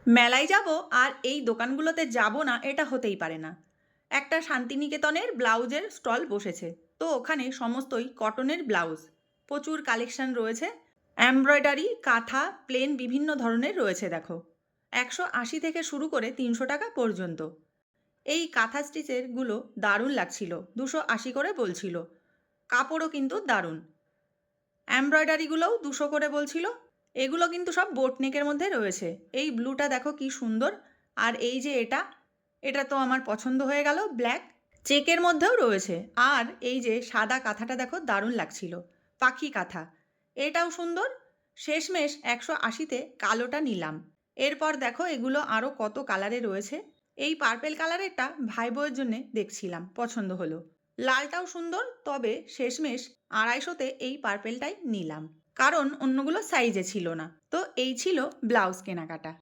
মেলায় যাব আর এই দোকানগুলোতে যাব না এটা হতেই পারে না। একটা শান্তিনিকেতনের ব্লাউজের স্টল বসেছে, তো ওখানে সমস্তই কটনের ব্লাউজ, প্রচুর কালেকশন রয়েছে। এমব্রয়ডারি, কাঁথা, প্লেন বিভিন্ন ধরনের রয়েছে দেখো। 180 থেকে শুরু করে 300 টাকা পর্যন্ত। এই কাঁথা স্টিচেরগুলো দারুণ লাগছিল, 280 করে বলছিল। কাপড়ও কিন্তু দারুণ। এমব্রয়ডারিগুলোও 200 করে বলছিল। এগুলো কিন্তু সব বোটনেকের মধ্যে রয়েছে। এই ব্লুটা দেখো কি সুন্দর। আর এই যে এটা, এটা তো আমার পছন্দ হয়ে গেল, ব্ল্যাক। চেকের মধ্যেও রয়েছে। আর এই যে সাদা কাঁথাটা দেখো দারুণ লাগছিল, পাখি কাঁথা। এটাও সুন্দর। শেষমেশ 180-তে কালোটা নিলাম। এরপর দেখো এগুলো আরও কত কালারে রয়েছে। এই পার্পেল কালারেরটা ভাই বউয়ের জন্যে দেখছিলাম, পছন্দ হলো। লালটাও সুন্দর, তবে শেষমেশ 250-তে এই পার্পেলটাই নিলাম, কারণ অন্যগুলো সাইজে ছিল না। তো এই ছিল ব্লাউজ কেনাকাটা।